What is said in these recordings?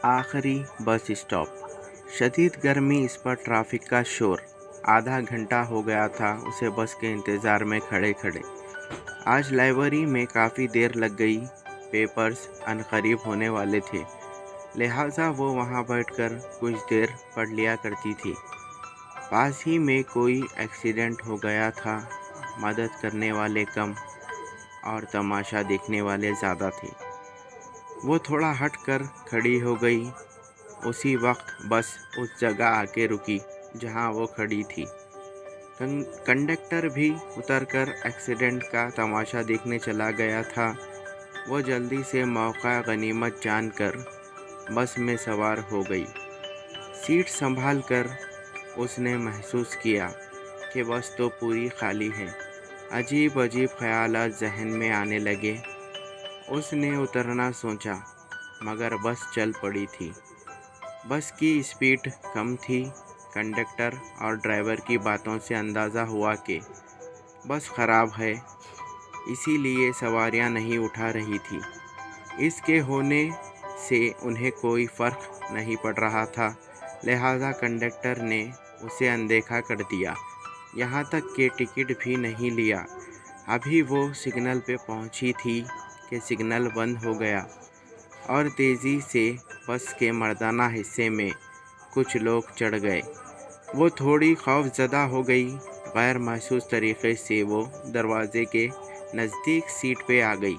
आखिरी bus stop. शदीद गर्मी, इस पर ट्रैफिक का शोर। आधा घंटा हो गया था उसे बस के इंतज़ार में खड़े खड़े। आज लाइब्रेरी में काफ़ी देर लग गई। पेपर्स अनकरीब होने वाले थे, लिहाजा वो वहाँ बैठकर कुछ देर पढ़ लिया करती थी। पास ही में कोई एक्सीडेंट हो गया था। मदद करने वाले कम और तमाशा देखने वाले ज़्यादा थे। वो थोड़ा हट कर खड़ी हो गई। उसी वक्त बस उस जगह आके रुकी जहाँ वो खड़ी थी। कंडक्टर भी उतरकर एक्सीडेंट का तमाशा देखने चला गया था। वो जल्दी से मौका गनीमत जानकर बस में सवार हो गई। सीट संभाल कर उसने महसूस किया कि बस तो पूरी खाली है। अजीब अजीब ख्यालात जहन में आने लगे। उसने उतरना सोचा, मगर बस चल पड़ी थी। बस की स्पीड कम थी। कंडक्टर और ड्राइवर की बातों से अंदाज़ा हुआ कि बस ख़राब है, इसीलिए सवारियां नहीं उठा रही थी। इसके होने से उन्हें कोई फ़र्क नहीं पड़ रहा था, लिहाजा कंडक्टर ने उसे अनदेखा कर दिया। यहाँ तक कि टिकट भी नहीं लिया। अभी वो सिग्नल पे पहुंची थी कि सिग्नल बंद हो गया और तेज़ी से बस के मर्दाना हिस्से में कुछ लोग चढ़ गए। वो थोड़ी खौफज़दा हो गई। गैर महसूस तरीक़े से वो दरवाज़े के नज़दीक सीट पे आ गई।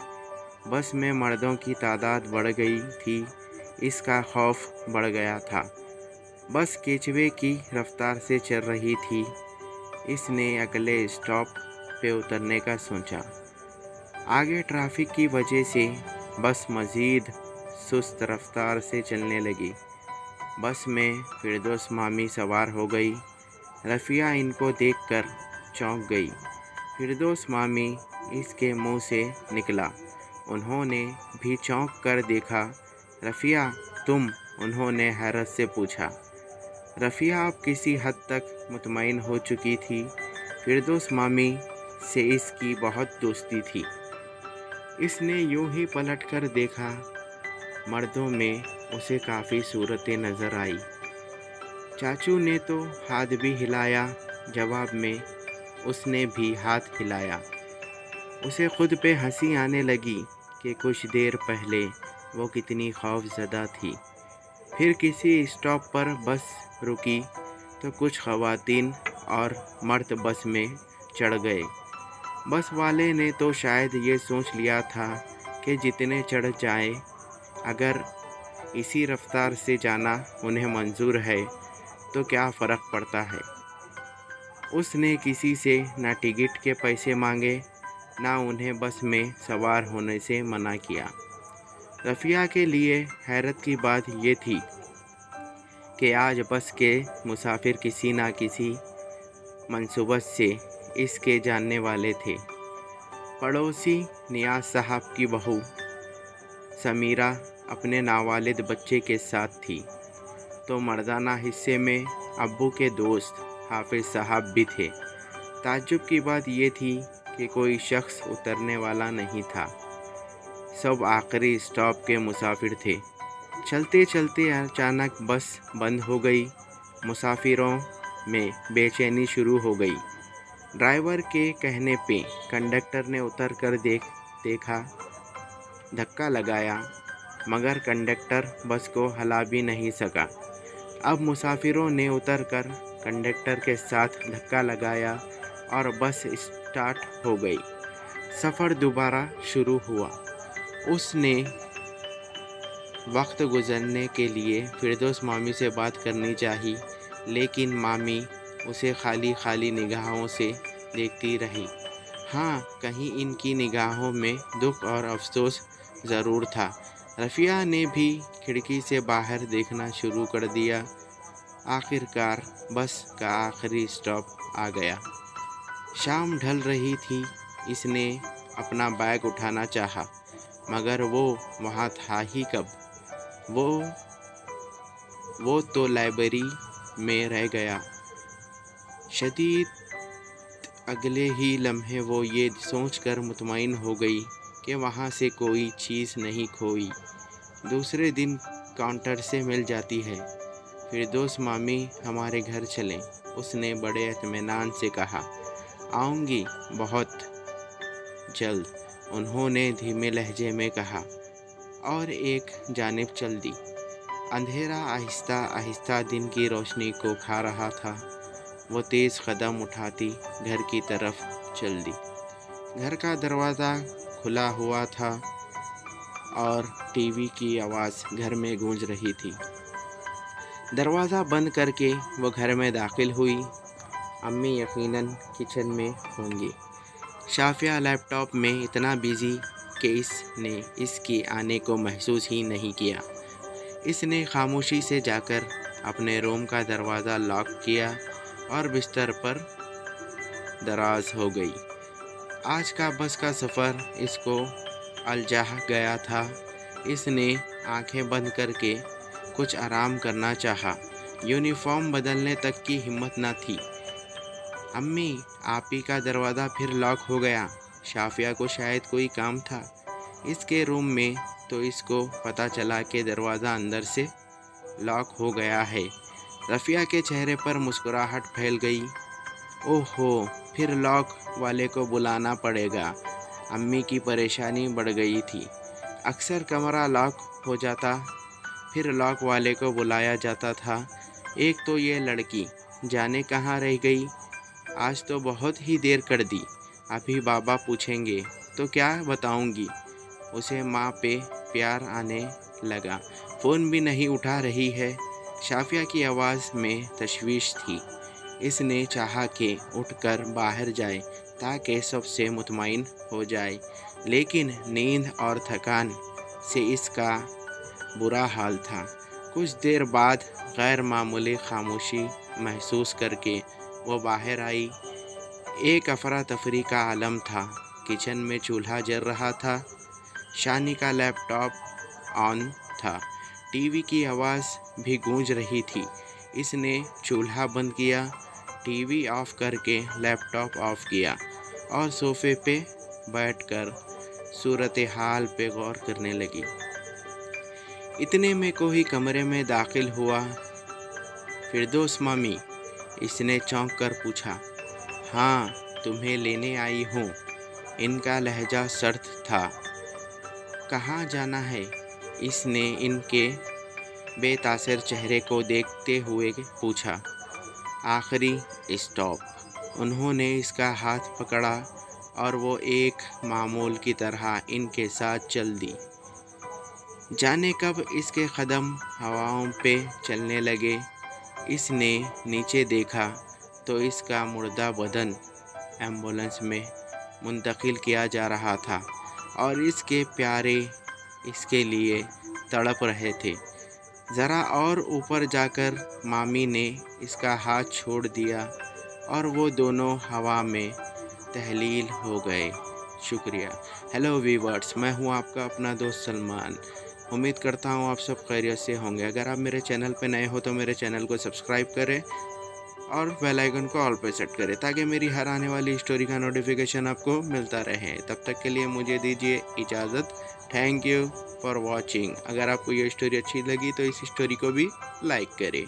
बस में मर्दों की तादाद बढ़ गई थी, इसका खौफ बढ़ गया था। बस केचवे की रफ्तार से चल रही थी। इसने अगले स्टॉप पे उतरने का सोचा। आगे ट्रैफिक की वजह से बस मज़ीद सुस्त रफ्तार से चलने लगी। बस में फिरदौस मामी सवार हो गई। रफ़िया इनको देखकर चौंक गई। फिरदौस मामी इसके मुंह से निकला। उन्होंने भी चौंक कर देखा। रफ़िया, तुम? उन्होंने हैरत से पूछा। रफ़िया अब किसी हद तक मुतमईन हो चुकी थी। फिरदौस मामी से इसकी बहुत दोस्ती थी। इसने यूं ही पलट कर देखा। मर्दों में उसे काफ़ी सूरतें नज़र आई। चाचू ने तो हाथ भी हिलाया। जवाब में उसने भी हाथ हिलाया। उसे खुद पे हंसी आने लगी कि कुछ देर पहले वो कितनी खौफज़दा थी। फिर किसी स्टॉप पर बस रुकी तो कुछ ख़वातीन और मर्द बस में चढ़ गए। बस वाले ने तो शायद ये सोच लिया था कि जितने चढ़ जाएं, अगर इसी रफ्तार से जाना उन्हें मंजूर है तो क्या फ़र्क पड़ता है। उसने किसी से ना टिकट के पैसे मांगे, ना उन्हें बस में सवार होने से मना किया। रफ़िया के लिए हैरत की बात ये थी कि आज बस के मुसाफिर किसी ना किसी मंसूबत से इसके जानने वाले थे। पड़ोसी नियाज़ साहब की बहू समीरा अपने नाबालिग बच्चे के साथ थी, तो मर्दाना हिस्से में अब्बू के दोस्त हाफिज़ साहब भी थे। ताज्जुब की बात यह थी कि कोई शख्स उतरने वाला नहीं था। सब आखिरी स्टॉप के मुसाफिर थे। चलते चलते अचानक बस बंद हो गई। मुसाफिरों में बेचैनी शुरू हो गई। ड्राइवर के कहने पे कंडक्टर ने उतर कर देखा, धक्का लगाया, मगर कंडक्टर बस को हिला भी नहीं सका। अब मुसाफिरों ने उतरकर कंडक्टर के साथ धक्का लगाया और बस स्टार्ट हो गई। सफ़र दोबारा शुरू हुआ। उसने वक्त गुजरने के लिए फिरदौस मामी से बात करनी चाहिए, लेकिन मामी उसे खाली खाली निगाहों से देखती रही। हाँ, कहीं इनकी निगाहों में दुख और अफसोस ज़रूर था। रफ़िया ने भी खिड़की से बाहर देखना शुरू कर दिया। आखिरकार बस का आखिरी स्टॉप आ गया। शाम ढल रही थी। इसने अपना बैग उठाना चाहा, मगर वो वहाँ था ही कब। वो तो लाइब्रेरी में रह गया। शदीद अगले ही लम्हे वो ये सोचकर मुतमईन हो गई कि वहाँ से कोई चीज़ नहीं खोई। दूसरे दिन काउंटर से मिल जाती है। फिरदौस मामी हमारे घर चलें, उसने बड़े इत्मीनान से कहा। आऊँगी बहुत जल्द, उन्होंने धीमे लहजे में कहा और एक जानिब चल दी। अंधेरा आहिस्ता आहिस्ता दिन की रोशनी को खा रहा था। वो तेज़ कदम उठाती घर की तरफ चल दी। घर का दरवाज़ा खुला हुआ था और टीवी की आवाज़ घर में गूंज रही थी। दरवाज़ा बंद करके वो घर में दाखिल हुई। अम्मी यकीनन किचन में होंगी। शाफिया लैपटॉप में इतना बिज़ी कि इसने इसकी आने को महसूस ही नहीं किया। इसने खामोशी से जाकर अपने रूम का दरवाज़ा लॉक किया और बिस्तर पर दराज हो गई। आज का बस का सफ़र इसको अलझा गया था। इसने आंखें बंद करके कुछ आराम करना चाहा। यूनिफॉर्म बदलने तक की हिम्मत न थी। अम्मी, आप ही का दरवाज़ा फिर लॉक हो गया। शाफिया को शायद कोई काम था इसके रूम में, तो इसको पता चला कि दरवाज़ा अंदर से लॉक हो गया है। रफ़िया के चेहरे पर मुस्कुराहट फैल गई। ओहो, फिर लॉक वाले को बुलाना पड़ेगा। अम्मी की परेशानी बढ़ गई थी। अक्सर कमरा लॉक हो जाता, फिर लॉक वाले को बुलाया जाता था। एक तो ये लड़की जाने कहाँ रह गई। आज तो बहुत ही देर कर दी। अभी बाबा पूछेंगे तो क्या बताऊंगी। उसे माँ पे प्यार आने लगा। फ़ोन भी नहीं उठा रही है। शाफिया की आवाज़ में तशवीश थी। इसने चाहा कि उठकर बाहर जाए ताकि सबसे मुतमईन हो जाए, लेकिन नींद और थकान से इसका बुरा हाल था। कुछ देर बाद गैर मामूली खामोशी महसूस करके वो बाहर आई। एक अफरा तफरी का आलम था। किचन में चूल्हा जल रहा था। शानी का लैपटॉप ऑन था। टीवी की आवाज़ भी गूंज रही थी। इसने चूल्हा बंद किया, टीवी ऑफ करके लैपटॉप ऑफ किया और सोफे पे बैठकर सूरत हाल पे गौर करने लगी। इतने में कोई कमरे में दाखिल हुआ। फिरदौस मामी, इसने चौंक कर पूछा। हाँ, तुम्हें लेने आई हूँ। इनका लहजा सर्द था। कहाँ जाना है? इसने इनके बेतासर चेहरे को देखते हुए पूछा। आखिरी स्टॉप। उन्होंने इसका हाथ पकड़ा और वो एक मामूल की तरह इनके साथ चल दी। जाने कब इसके कदम हवाओं पे चलने लगे। इसने नीचे देखा तो इसका मुर्दा बदन एम्बुलेंस में मुंतकिल किया जा रहा था और इसके प्यारे इसके लिए तड़प रहे थे। ज़रा और ऊपर जाकर मामी ने इसका हाथ छोड़ दिया और वो दोनों हवा में तहलील हो गए। शुक्रिया। हेलो वीवर्स, मैं हूँ आपका अपना दोस्त सलमान। उम्मीद करता हूँ आप सब खैरियत से होंगे। अगर आप मेरे चैनल पे नए हो तो मेरे चैनल को सब्सक्राइब करें और बेल आइकन को ऑल पे सेट करें ताकि मेरी हर आने वाली स्टोरी का नोटिफिकेशन आपको मिलता रहे। तब तक के लिए मुझे दीजिए इजाज़त। Thank you for watching. अगर आपको ये स्टोरी अच्छी लगी तो इस स्टोरी को भी लाइक करें।